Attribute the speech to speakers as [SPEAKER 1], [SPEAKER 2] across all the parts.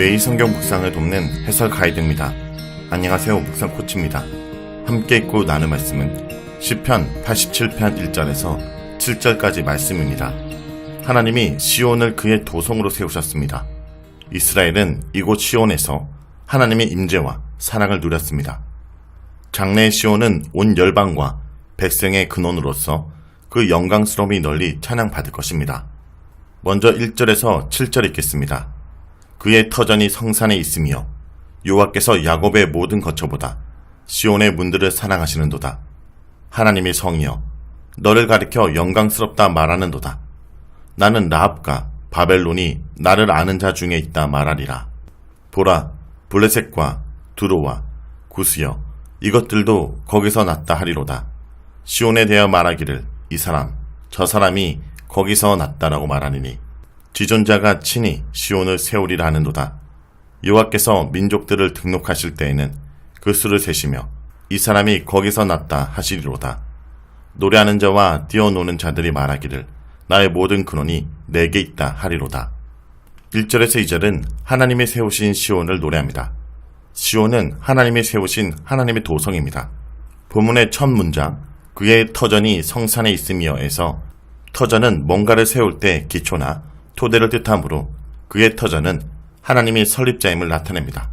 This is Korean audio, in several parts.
[SPEAKER 1] 매일 성경 묵상을 돕는 해설 가이드입니다. 안녕하세요. 묵상 코치입니다. 함께 읽고 나눌 말씀은 시편 87편 1절에서 7절까지 말씀입니다. 하나님이 시온을 그의 도성으로 세우셨습니다. 이스라엘은 이곳 시온에서 하나님의 임재와 사랑을 누렸습니다. 장래의 시온은 온 열방과 백성의 근원으로서 그 영광스러움이 널리 찬양받을 것입니다. 먼저 1절에서 7절 읽겠습니다. 그의 터전이 성산에 있으며 여호와께서 야곱의 모든 거처보다 시온의 문들을 사랑하시는도다. 하나님의 성이여 너를 가리켜 영광스럽다 말하는도다. 나는 라합과 바벨론이 나를 아는 자 중에 있다 말하리라. 보라 블레셋과 두로와 구스여 이것들도 거기서 났다 하리로다. 시온에 대하여 말하기를 이 사람 저 사람이 거기서 났다라고 말하니니 지존자가 친히 시온을 세우리라 하는도다. 여호와께서 민족들을 등록하실 때에는 그 수를 세시며 이 사람이 거기서 났다 하시리로다. 노래하는 자와 뛰어노는 자들이 말하기를 나의 모든 근원이 내게 있다 하리로다. 1절에서 2절은 하나님이 세우신 시온을 노래합니다. 시온은 하나님이 세우신 하나님의 도성입니다. 본문의 첫 문장 그의 터전이 성산에 있으며에서 터전은 뭔가를 세울 때 기초나 토대를 뜻하므로 그의 터전은 하나님이 설립자임을 나타냅니다.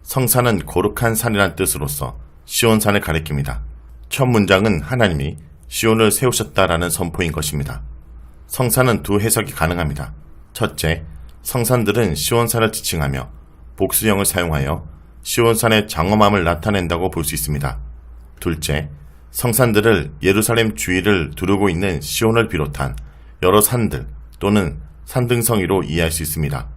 [SPEAKER 1] 성산은 거룩한 산이란 뜻으로서 시온산을 가리킵니다. 첫 문장은 하나님이 시온을 세우셨다라는 선포인 것입니다. 성산은 두 해석이 가능합니다. 첫째, 성산들은 시온산을 지칭하며 복수형을 사용하여 시온산의 장엄함을 나타낸다고 볼 수 있습니다. 둘째, 성산들을 예루살렘 주위를 두르고 있는 시온을 비롯한 여러 산들 또는 산등성이로 이해할 수 있습니다.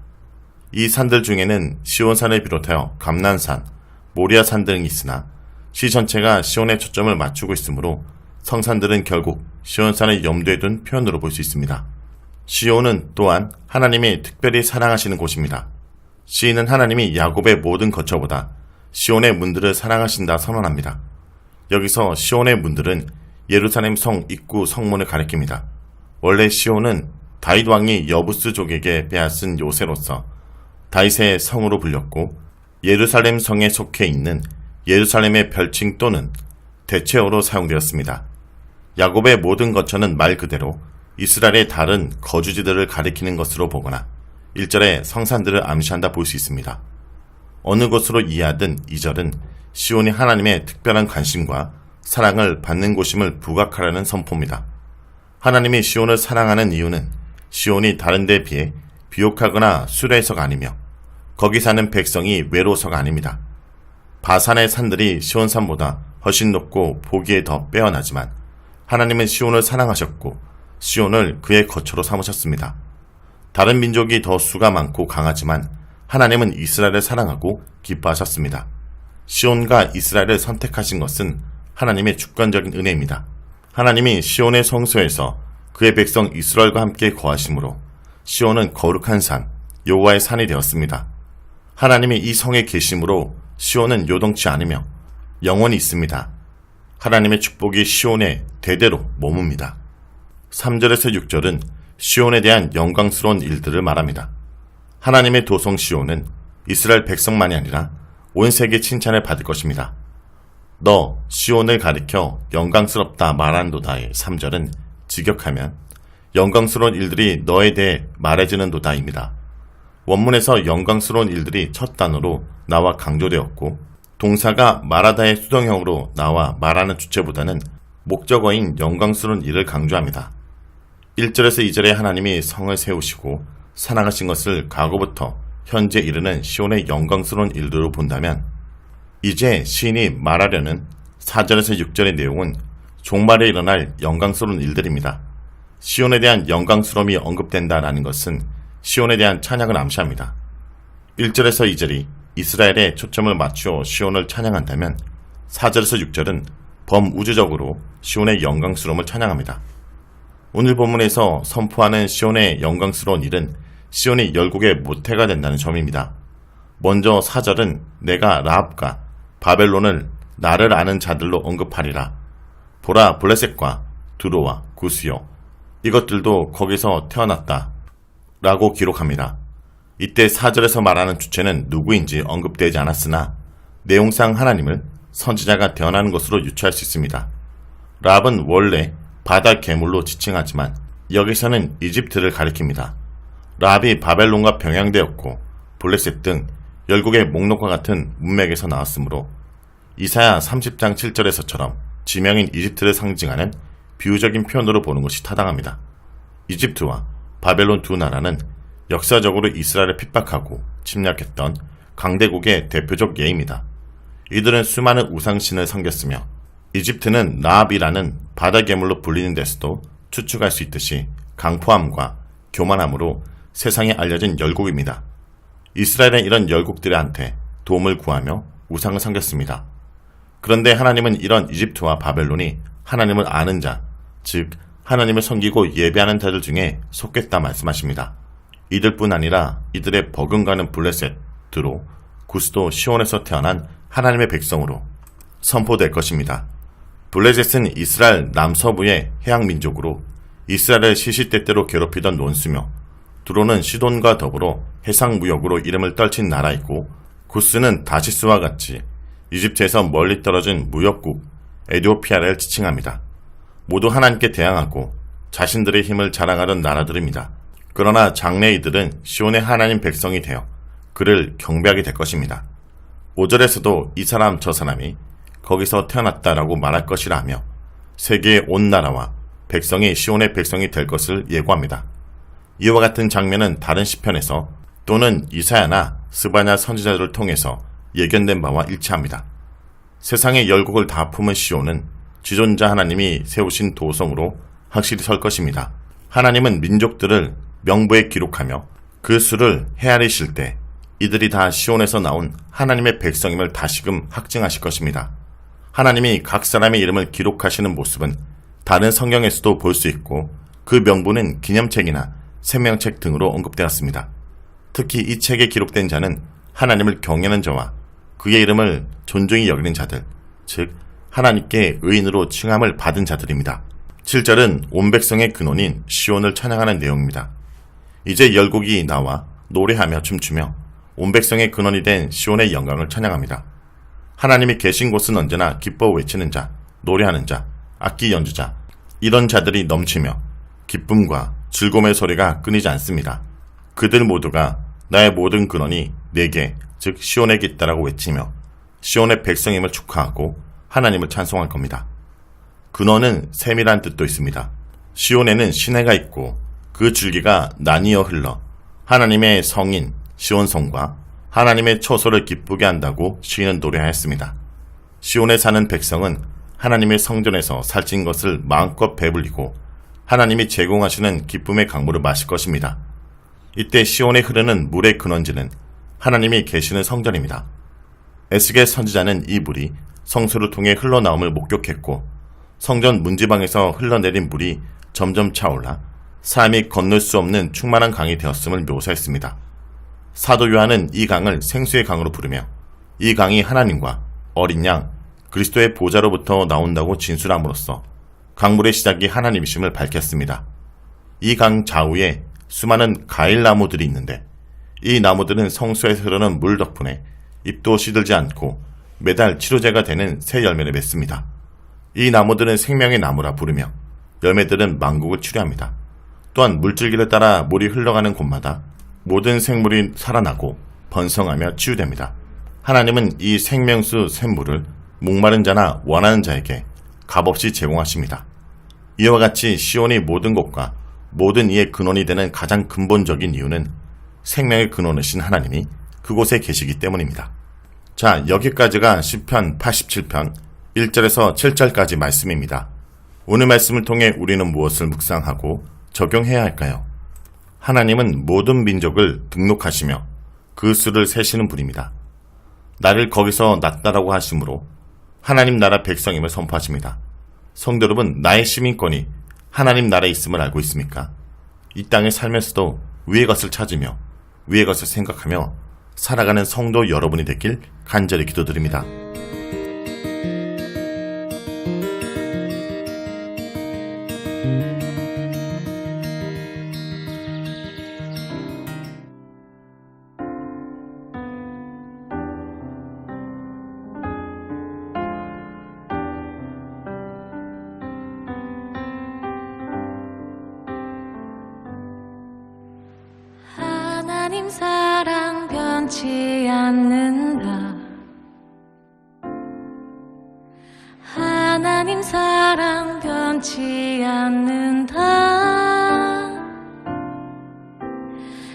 [SPEAKER 1] 이 산들 중에는 시온산을 비롯하여 감난산, 모리아산 등이 있으나 시 전체가 시온에 초점을 맞추고 있으므로 성산들은 결국 시온산을 염두에 둔 표현으로 볼 수 있습니다. 시온은 또한 하나님이 특별히 사랑하시는 곳입니다. 시인은 하나님이 야곱의 모든 거처보다 시온의 문들을 사랑하신다 선언합니다. 여기서 시온의 문들은 예루살렘 성 입구 성문을 가리킵니다. 원래 시온은 다윗 왕이 여부스족에게 빼앗은 요새로서 다윗의 성으로 불렸고 예루살렘 성에 속해 있는 예루살렘의 별칭 또는 대체어로 사용되었습니다. 야곱의 모든 거처는 말 그대로 이스라엘의 다른 거주지들을 가리키는 것으로 보거나 1절에 성산들을 암시한다 볼 수 있습니다. 어느 것으로 이해하든 2절은 시온이 하나님의 특별한 관심과 사랑을 받는 곳임을 부각하라는 선포입니다. 하나님이 시온을 사랑하는 이유는 시온이 다른 데에 비해 비옥하거나 수려해서가 아니며 거기 사는 백성이 외로워서가 아닙니다. 바산의 산들이 시온산보다 훨씬 높고 보기에 더 빼어나지만 하나님은 시온을 사랑하셨고 시온을 그의 거처로 삼으셨습니다. 다른 민족이 더 수가 많고 강하지만 하나님은 이스라엘을 사랑하고 기뻐하셨습니다. 시온과 이스라엘을 선택하신 것은 하나님의 주권적인 은혜입니다. 하나님이 시온의 성소에서 그의 백성 이스라엘과 함께 거하심으로 시온은 거룩한 산, 여호와의 산이 되었습니다. 하나님이 이 성에 계심으로 시온은 요동치 않으며 영원히 있습니다. 하나님의 축복이 시온에 대대로 머뭅니다. 3절에서 6절은 시온에 대한 영광스러운 일들을 말합니다. 하나님의 도성 시온은 이스라엘 백성만이 아니라 온 세계 칭찬을 받을 것입니다. 너 시온을 가리켜 영광스럽다 말한도다의 3절은 직역하면 영광스러운 일들이 너에 대해 말해지는도다입니다. 원문에서 영광스러운 일들이 첫 단어로 나와 강조되었고 동사가 말하다의 수동형으로 나와 말하는 주체보다는 목적어인 영광스러운 일을 강조합니다. 1절에서 2절에 하나님이 성을 세우시고 사랑하신 것을 과거부터 현재 이르는 시온의 영광스러운 일들로 본다면 이제 시인이 말하려는 4절에서 6절의 내용은 종말에 일어날 영광스러운 일들입니다. 시온에 대한 영광스러움이 언급된다라는 것은 시온에 대한 찬양을 암시합니다. 1절에서 2절이 이스라엘에 초점을 맞추어 시온을 찬양한다면 4절에서 6절은 범우주적으로 시온의 영광스러움을 찬양합니다. 오늘 본문에서 선포하는 시온의 영광스러운 일은 시온이 열국의 모태가 된다는 점입니다. 먼저 4절은 내가 라합과 바벨론을 나를 아는 자들로 언급하리라. 보라 블레셋과 두로와 구스요 이것들도 거기서 태어났다 라고 기록합니다. 이때 4절에서 말하는 주체는 누구인지 언급되지 않았으나 내용상 하나님을 선지자가 대언하는 것으로 유추할 수 있습니다. 라합은 원래 바다 괴물로 지칭하지만 여기서는 이집트를 가리킵니다. 라합이 바벨론과 병행되었고 블레셋 등 열국의 목록과 같은 문맥에서 나왔으므로 이사야 30장 7절에서처럼 지명인 이집트를 상징하는 비유적인 표현으로 보는 것이 타당합니다. 이집트와 바벨론 두 나라는 역사적으로 이스라엘을 핍박하고 침략했던 강대국의 대표적 예입니다. 이들은 수많은 우상신을 섬겼으며 이집트는 라합이라는 바다 괴물로 불리는 데서도 추측할 수 있듯이 강포함과 교만함으로 세상에 알려진 열국입니다. 이스라엘은 이런 열국들한테 도움을 구하며 우상을 섬겼습니다. 그런데 하나님은 이런 이집트와 바벨론이 하나님을 아는 자, 즉 하나님을 섬기고 예배하는 자들 중에 속겠다 말씀하십니다. 이들뿐 아니라 이들의 버금가는 블레셋, 드로, 구스도 시온에서 태어난 하나님의 백성으로 선포될 것입니다. 블레셋은 이스라엘 남서부의 해양민족으로 이스라엘을 시시때때로 괴롭히던 논수며 드로는 시돈과 더불어 해상무역으로 이름을 떨친 나라이고 구스는 다시스와 같이 이집트에서 멀리 떨어진 무역국 에티오피아를 지칭합니다. 모두 하나님께 대항하고 자신들의 힘을 자랑하던 나라들입니다. 그러나 장래 이들은 시온의 하나님 백성이 되어 그를 경배하게 될 것입니다. 5절에서도 이 사람 저 사람이 거기서 태어났다라고 말할 것이라 하며 세계의 온 나라와 백성이 시온의 백성이 될 것을 예고합니다. 이와 같은 장면은 다른 시편에서 또는 이사야나 스바냐 선지자들을 통해서 예견된 바와 일치합니다. 세상의 열국을 다 품은 시온은 지존자 하나님이 세우신 도성으로 확실히 설 것입니다. 하나님은 민족들을 명부에 기록하며 그 수를 헤아리실 때 이들이 다 시온에서 나온 하나님의 백성임을 다시금 확증하실 것입니다. 하나님이 각 사람의 이름을 기록하시는 모습은 다른 성경에서도 볼 수 있고 그 명부는 기념책이나 생명책 등으로 언급되었습니다. 특히 이 책에 기록된 자는 하나님을 경외하는 자와 그의 이름을 존중히 여기는 자들, 즉 하나님께 의인으로 칭함을 받은 자들입니다. 7절은 온 백성의 근원인 시온을 찬양하는 내용입니다. 이제 열국이 나와 노래하며 춤추며 온 백성의 근원이 된 시온의 영광을 찬양합니다. 하나님이 계신 곳은 언제나 기뻐 외치는 자, 노래하는 자, 악기 연주자, 이런 자들이 넘치며 기쁨과 즐거움의 소리가 끊이지 않습니다. 그들 모두가 나의 모든 근원이 내게, 즉 시온에게 있다라고 외치며 시온의 백성임을 축하하고 하나님을 찬송할 겁니다. 근원은 샘이란 뜻도 있습니다. 시온에는 시내가 있고 그 줄기가 나뉘어 흘러 하나님의 성인 시온성과 하나님의 처소를 기쁘게 한다고 시인은 노래하였습니다. 시온에 사는 백성은 하나님의 성전에서 살찐 것을 마음껏 배불리고 하나님이 제공하시는 기쁨의 강물을 마실 것입니다. 이때 시온에 흐르는 물의 근원지는 하나님이 계시는 성전입니다. 에스겔 선지자는 이 물이 성소를 통해 흘러나옴을 목격했고 성전 문지방에서 흘러내린 물이 점점 차올라 사람이 건널 수 없는 충만한 강이 되었음을 묘사했습니다. 사도 요한은 이 강을 생수의 강으로 부르며 이 강이 하나님과 어린 양 그리스도의 보좌로부터 나온다고 진술함으로써 강물의 시작이 하나님이심을 밝혔습니다. 이 강 좌우에 수많은 가일나무들이 있는데 이 나무들은 성소에서 흐르는 물 덕분에 잎도 시들지 않고 매달 치료제가 되는 새 열매를 맺습니다. 이 나무들은 생명의 나무라 부르며 열매들은 만국을 치료합니다. 또한 물줄기를 따라 물이 흘러가는 곳마다 모든 생물이 살아나고 번성하며 치유됩니다. 하나님은 이 생명수 샘물을 목마른 자나 원하는 자에게 값없이 제공하십니다. 이와 같이 시온이 모든 것과 모든 이의 근원이 되는 가장 근본적인 이유는 생명의 근원이신 하나님이 그곳에 계시기 때문입니다. 자, 여기까지가 시편 87편 1절에서 7절까지 말씀입니다. 오늘 말씀을 통해 우리는 무엇을 묵상하고 적용해야 할까요? 하나님은 모든 민족을 등록하시며 그 수를 세시는 분입니다. 나를 거기서 낳다라고 하시므로 하나님 나라 백성임을 선포하십니다. 성도 여러분, 나의 시민권이 하나님 나라에 있음을 알고 있습니까? 이 땅에 살면서도 위의 것을 찾으며 위의 것을 생각하며 살아가는 성도 여러분이 되길 간절히 기도드립니다.
[SPEAKER 2] 하나님 사랑 변치 않는다. 하나님 사랑 변치 않는다.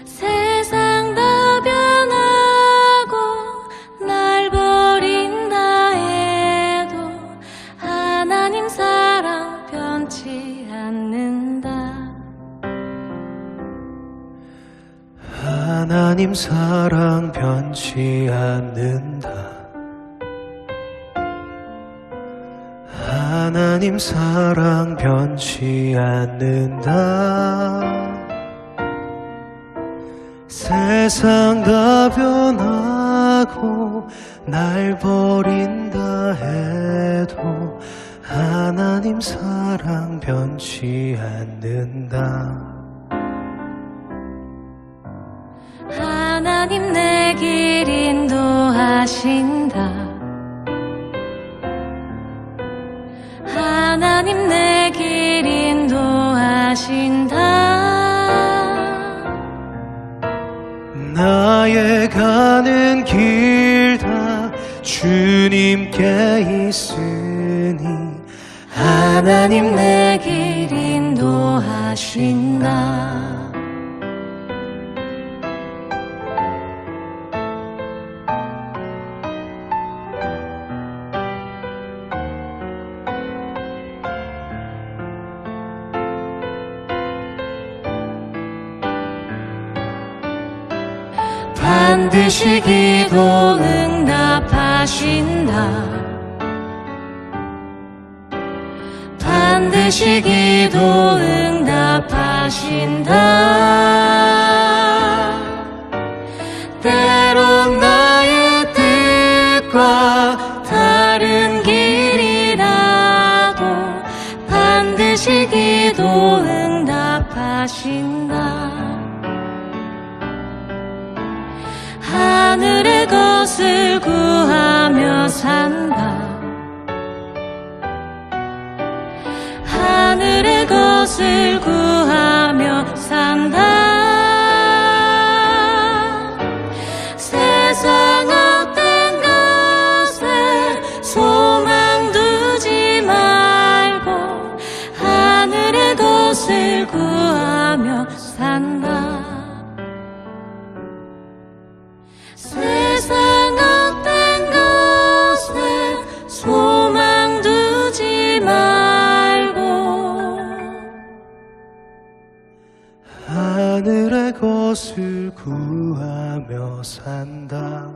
[SPEAKER 2] 세상 다 변하고 날 버린다 해도 하나님 사랑 변치 않는다.
[SPEAKER 3] 하나님 사랑 변치 않는다. 하나님 사랑 변치 않는다. 세상 다 변하고 날 버린다 해도 하나님 사랑 변치 않는다.
[SPEAKER 2] 하나님 내 길 인도하신다. 하나님 내 길 인도하신다.
[SPEAKER 3] 나의 가는 길 다 주님께 있으니
[SPEAKER 2] 하나님 내 길 인도하신다. 반드시 기도 응답하신다. 반드시 기도 응답하신다. 때론 나의 뜻과 다른 길이라도 반드시 기도 응답하신다. 하늘의 것을 구하며 산다. 하늘의 것을 구하며 산다. 세상 어떤 것에 소망 두지 말고 하늘의 것을 구하며 산다. 세상 어떤 것에 소망 두지 말고
[SPEAKER 3] 하늘의 것을 구하며 산다.